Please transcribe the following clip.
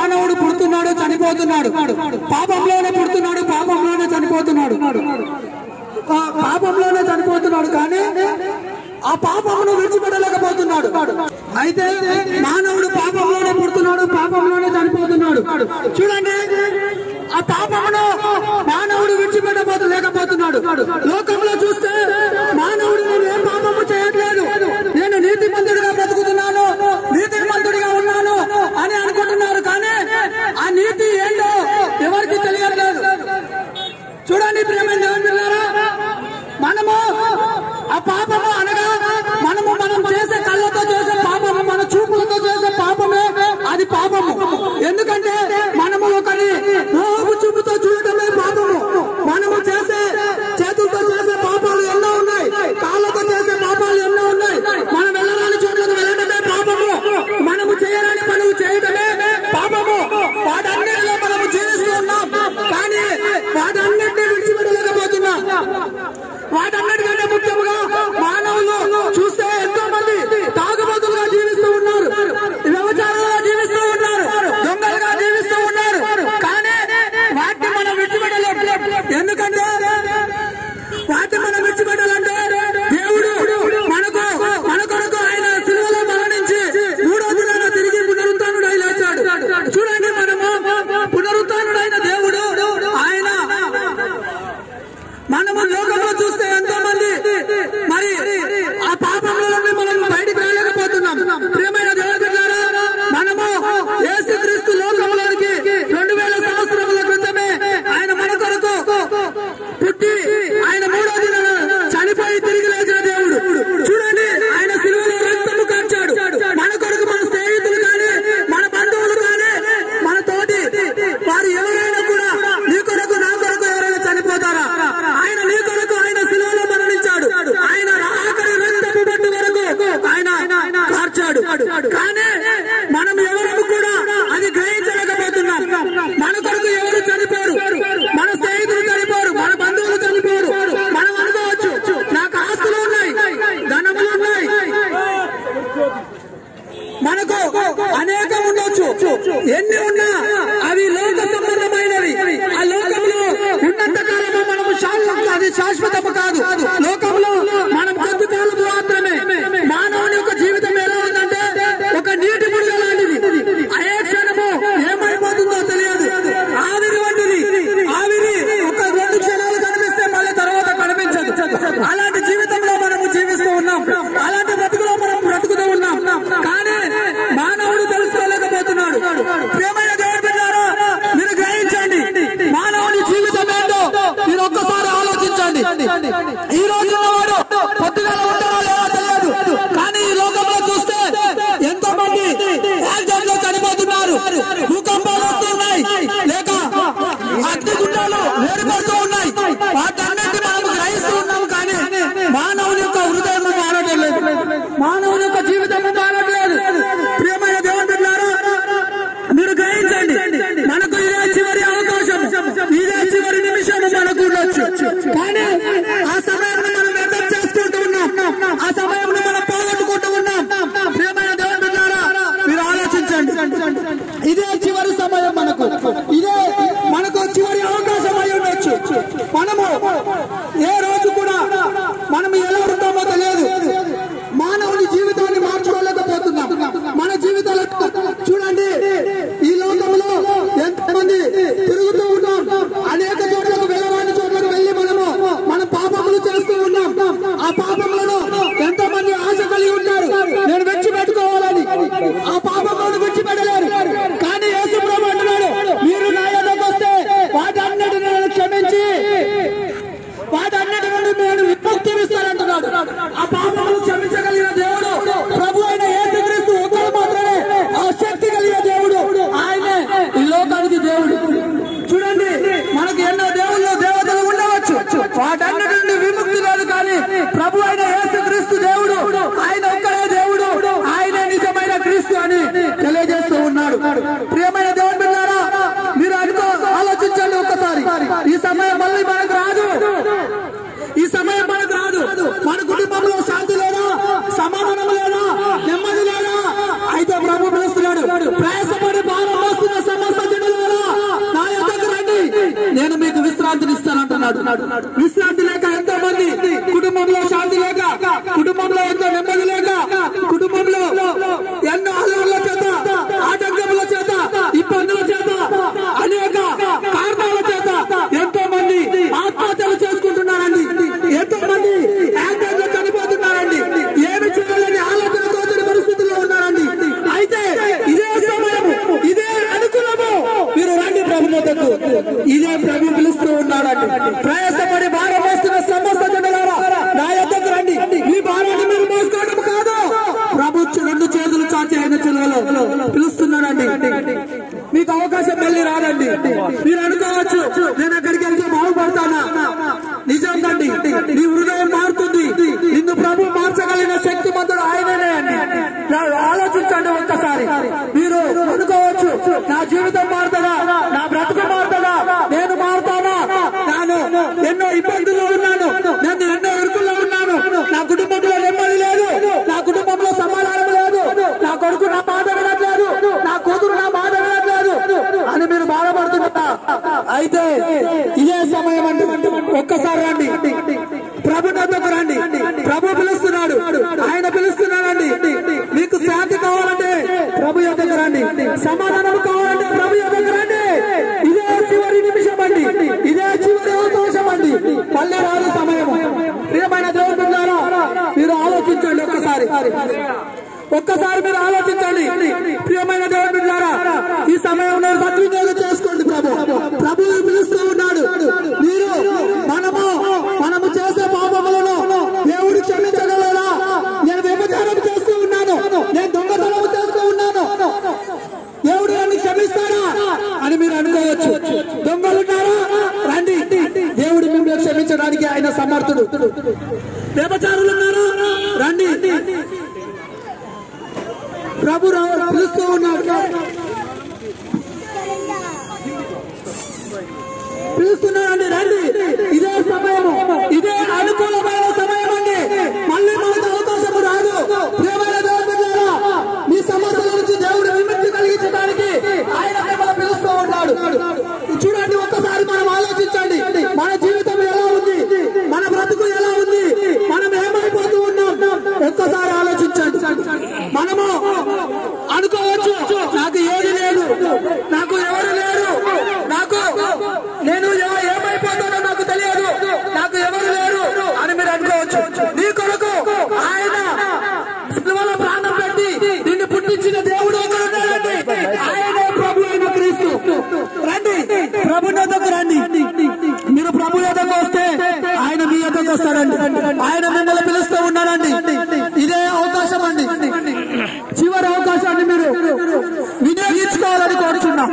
మానవుడు పుడుతున్నాడు, చనిపోతున్నాడు. పాపంలోనే పుడుతున్నాడు, పాపంలోనే చనిపోతున్నాడు. పాపంలోనే చనిపోతున్నాడు. కానీ ఆ పాపమును విడిచిపెట్టలేకపోతున్నాడు. అయితే మానవుడు పాపంలోనే పుడుతున్నాడు, పాపంలోనే చనిపోతున్నాడు. చూడండి, ఆ పాపమును మానవుడు విడిచిపెట్టలేకపోతున్నాడు. లోకంలో చూస్తే మానవుడు నేను ఏం పాపము చేయట్లేదు, నేను నీతిమంతుడిగా బ్రతుకుతున్నాను, నీతిమంతుడిగా ఉన్నాను అని అనుకుంటున్నారు. కానీ ఆ నీతి ఏంటో ఎవరికి తెలియట్లేదు. చూడండి ప్రియమైన దేవుని పిల్లారా, మనము ఆ పాపము అనగా మనం చేసే కళ్ళతో చేసే పాపము, మన చూపులతో చేసే పాపమే అది పాపము. ఎందుకంటే మనము ఒకరి మోహపు చూపుతో చూడటమే పాపము. మనము చేసే చేతులతో చేసే పాపాలు ఎన్నో ఉన్నాయి, కాళ్ళతో చేసే పాపాలు ఎన్నో ఉన్నాయి. మనం వెళ్ళరాని చోట్లకు వెళ్ళడమే పాపము, మనము చేయరాని పనులు చేయడమే పాపము. వాటన్నిటిలో మనము జీవిస్తూ ఉన్నాం, కానీ వాటన్నిటిని విడిచిపెట్టలేకపోతున్నాం. వాటన్నిటికంటే ముఖ్యంగా మానవులు చూస్తే ఎంతో మంది తాగుబోతులుగా జీవిస్తూ ఉన్నారు, వ్యభిచారులుగా జీవిస్తూ ఉన్నారు, దొంగలుగా జీవిస్తూ ఉన్నారు. కానీ వాటిని మనం విడిచిపెట్టలేం. ఎందుకంటే వాటిని మనం విడిచిపెట్టాలంటే దేవుడు మన కొరకు ఆయన సిలువలో మరణించి మూడో దినాన తిరిగి పునరుత్థానుడై లేచాడు. చూడండి, మనము పునరుత్థానుడైన దేవుడు ఆయన, మనము లోకంలో చూస్తే ఎంతో మంది మరి ఆ పాపంలో నుండి మనం బయటికి రాలేకపోతున్నాం. ప్రియమైన దేవుని బిడ్డలారా, మనము యేసుక్రీస్తు లోకంలోనికి 2000 సంవత్సరముల క్రితమే ఆయన మన కొరకు పుట్టి ఆయన మూడో దినాన చనిపోయి తిరిగి లేచిన దేవుడు. చూడండి, ఆయన సిలువలో రక్తము కార్చాడు మన కొరకు. మన స్నేహితులు కానీ, మన బంధువులు కానీ, మన తోటి వారు ఎవరైనా కూడా నీ కొరకు నా కొరకు ఎవరైనా చనిపోతారా? ఆయన నీ కొరకు ఆయన సిలువలో మరణించాడు. ఆయన ఆఖరి రక్తపు బొట్టు వరకు ఆయన కార్చాడు. కానీ మనం ఎవరు కూడా అది గ్రహించలేకపోతున్నాం. మన కొరకు ఎవరు చనిపోరు, మన స్నేహితులు చనిపోరు, మన బంధువులు చనిపోరు. మనం అనుకోవచ్చు, నాకు ఆస్తులు ఉన్నాయి, ధనములు ఉన్నాయి, మనకు అనేకం ఉండొచ్చు. ఎన్ని ఉన్నా అవి లోక సంబంధమైనవి. ఆ లోకంలో ఉన్నంత కాలము మనము అది శాశ్వతము కాదు. లోకంలో మనం కొద్ది కాలం మాత్రమే. మానవుని యొక్క జీవితం ఎలా ఉందంటే ఒక నీటి బుడగ లాంటిది. ఏ క్షణము ఏమైపోతుందో తెలియదు. ఆవిరి వంటిది. ఆవిరి ఒక 2 క్షణాలు కనిపిస్తే మళ్ళీ తర్వాత కనిపించదు. అలాంటి జీవితంలో మనము జీవిస్తూ ఉన్నాం. అలాంటి బ్రతుకులో మనం బ్రతుకుతూ ఉన్నాం. కానీ మానవుడు తెలుసుకోలేకపోతున్నాడు. ప్రియమైన దేవుని బిడ్డలారా, మీరు గ్రహించండి, మానవుని జీవితం ఏంటో మీరు ఒక్కసారి ఆలోచించండి. ఈ రోజు వాడు పొద్దుగా ఉంటారో లేదో తెలియదు, కానీ ఈ లోకంలో చూస్తే ఎంతో మంది యాక్సిడెంట్ లో చనిపోతున్నారు, భూకంపాలు వస్తున్నాయి, లేక అగ్నిగుండాలు వేరుపడుతూ ఉన్నాయి. వాటన్నిటిని మనము గ్రహిస్తూ ఉన్నాము. కానీ మానవుని యొక్క హృదయం మారటం లేదు, మానవుని యొక్క జీవితం మారట్లేదు. ప్రియమైన దేవుని బిడ్డలారా, మీరు గ్రహించండి, మనకు ఇదే చివరి అవకాశం, ఇదే చివరి నిమిషం మనకు ఉండొచ్చు. కానీ ఆ సమయాన్ని మనం వ్యర్థం చేసుకుంటూ ఉన్నాం, ఆ సమయాన్ని మనం పోగొట్టుకుంటూ ఉన్నాం. ప్రియమైన దేవుని బిడ్డలారా, మీరు ఆలోచించండి, ఇదే చివరి సమయం మనకు, ఇదే మనకు చివరి అవకాశం అయి ఉండొచ్చు. మనము ఏ రోజు కూడా మనం ఎలా ఉంటామో తెలియదు. మానవుని జీవితాన్ని మార్చుకోలేకపోతున్నాం. మన జీవితాలు చూడండి, ఈ లోకంలో ఎంతమంది తిరుగుతూ ఉన్నాం. అనేక చోట్లకు వెళ్ళరాని చోట్లకు వెళ్ళి మన పాపములు చేస్తూ ఉన్నాం. ఆ పాపములను ఎంతమంది ఆశ కలిగి ఉంటారు, నేను విడిచిపెట్టుకోవాలని. ఆ పాపములను విడిచిపెట్టలేరు. కానీ యేసు ప్రభువు అంటున్నాడు, మీరు నా యొద్దకు వస్తే వాటన్నిటిని నేను క్షమించి వాటన్నిటి నుండి నేను విముక్తినిస్తానంటున్నాడు. ఆ పాపములు క్షమించగలిగిన దేవుడు ప్రభు అయిన యేసుక్రీస్తు ఒక్కడు మాత్రమే. ఆ శక్తి కలిగిన దేవుడు ఆయనే ఈ లోకానికి దేవుడు. చూడండి, మనకి ఎన్నో దేవుళ్ళు దేవతలు ఉండవచ్చు, వాటన్నిటి నుండి విముక్తి లేదు. కానీ ప్రభు అయిన యేసుక్రీస్తు దేవుడు, ఆయన ఒక్కడే దేవుడు, ఆయనే నిజమైన క్రీస్తు అని తెలియజేస్తూ ఉన్నాడు. ప్రియమైన దేవుని బిడ్డలారా, మీరు ఆలోచించండి ఒక్కసారి. ఈ సమయం మళ్ళీ మనకు రాదు, ఈ సమయం మనకు రాదు. మన కుటుంబంలో శాంతి లేదా, సమాధానం లేదా, నెమ్మది లేదా? అయితే ప్రభు పిలుస్తున్నాడు, ప్రయాసపడి భారం మోస్తున్న మాట్లాడుతున్నాడు. విశ్రాంతి లేక ఎంతో మంది, కుటుంబంలో శాంతి లేక, కుటుంబంలో ఎంతో నెమ్మది లేక, కుటుంబంలో ఎన్నో ఆధారాల చేత, ఆటంకముల చేత, ఇబ్బందుల చేత, అనేక కారణాల చేత ఎంతో మంది ఆత్మహత్యలు చేసుకుంటున్నారండి. ఎంతో మంది యాక్సిడెంట్ లో చనిపోతున్నారండి. ఏమి చేయాలని ఆలోచనతో పరిస్థితుల్లో ఉన్నారండి. అయితే ఇదే సమయము, ఇదే అనుకూలము, మీరు రండి ప్రభు వద్దకు. ఇదే ప్రభు పిలుస్తూ ఉన్నాడండి. ప్రయాసపడి భారం మోస్తున్న సమస్త జనులారా నా యొద్దకు రండి. మీ భారాన్ని మీరు మోసుకోవడం కాదు, ప్రభు రెండు చేతులు చాచి ఆయన చిలువలో పిలుస్తున్నాడండి. మీకు అవకాశం మళ్ళీ రాదండి. మీరు అనుకోవచ్చు నేను అక్కడికి వెళ్తే బాగుపడతానా? నిజం కండి, నీ హృదయం మారుతుంది. నిన్ను ప్రభు మార్చగలిగిన శక్తిమంతుడు ఆయననే అండి. ఆలోచించండి ఒక్కసారి. మీరు అనుకోవచ్చు నా జీవితం మారుతుందా, నా బ్రతుకు మారుతుందా, నేను మారుతానా, నేను ఎన్నో ఇబ్బందుల్లో ఉన్నాను, నేను ఎన్నో ఇరుకుల్లో ఉన్నాను, నా కుటుంబంలో నెమ్మది లేదు, నా కుటుంబంలో సమాధానం లేదు, నా కొడుకు నా మాట వినట్లేదు, నా కూతురు నా మాట వినట్లేదు అని మీరు బాధపడుతున్నారా? అయితే ఇదే సమయం అండి. ఒక్కసారి రండి, ప్రభు నద్దకు రండి. ప్రభు పిలుస్తున్నాడు, ఆయన పిలుస్తున్నాడండి. మీకు శాంతి కావాలంటే ప్రభు యొద్దకు రండి, సమాధానం కావాలంటే ప్రభు యొద్దకు రండి. ఇదే చివరి నిమిషం అండి, ఇదే చివరి అవకాశం అండి. మళ్ళీ రాదు సమయం. ప్రియమైన దేవుడు బిడ్డలారా, మీరు ఆలోచించండి ఒక్కసారి మీరు ఆలోచించండి. ప్రియమైన దేవుడు బిడ్డలారా, ఈ సమయంలో సద్వినియోగం చేసుకోండి. ప్రభు పిలుస్తూ ఉన్నాడు. మీరు మనము చేసే పాపములను దేవుడు క్షమించగలరా? నేను వ్యభిచారం చేస్తూ ఉన్నాను, నేను దొంగతనం చేస్తూ ఉన్నాను, దేవుడు నన్ను క్షమిస్తాడా అని మీరు అనుకోవచ్చు. దొంగలున్నారా? రండి, దేవుడు మిమ్మల్ని క్షమించడానికి ఆయన సమర్థుడు. వ్యభిచారులున్నారా? రండి, ప్రభు పిలుస్తూ ఉన్నాడు, పిలుస్తున్నాడండి. రండి, ఇదే సమయము, ఇదే అనుకూలమైన సమయం అండి. మళ్ళీ మనకు అవకాశం రాదు. ప్రియమైన దేవుడు బిడ్డలారా, మీ సమస్యల నుంచి దేవుడు విముక్తి కలిగించడానికి ఆయన మిమ్మల్ని పిలుస్తూ ఉన్నాడు. చూడండి, ఒక్కసారి మనం ఆలోచించండి. మన జీవితం ఎలా ఉంది, మన బ్రతుకు ఎలా ఉంది, మనం ఏమైపోతూ ఉన్నాం, ఒక్కసారి ఆలోచించండి. మనము అనుకోవచ్చు నాకు ఏది లేదు, నాకు ఎవరు లేరు, నేను ఏమైపోతానో నాకు తెలియదు, నాకు ఎవరు లేరు అని మీరు అనుకోవచ్చు. నీ కొరకు ఆయన సిలువలో ప్రాణం పెట్టి నిన్ను పుట్టించిన దేవుడు ఒకరున్నాడండి. ఆయన ప్రభు అయిన క్రీస్తు. రండి, ప్రభు యొద్దకు రండి. మీరు ప్రభు యొద్దకు వస్తే ఆయన మీ యొద్దకు వస్తాడండి. ఆయన మిమ్మల్ని పిలుస్తూ ఉన్నాడండి. ఇదే అవకాశం అండి, చివరి అవకాశాన్ని మీరు వినియోగించుకోవాలని కోరుచున్నాం.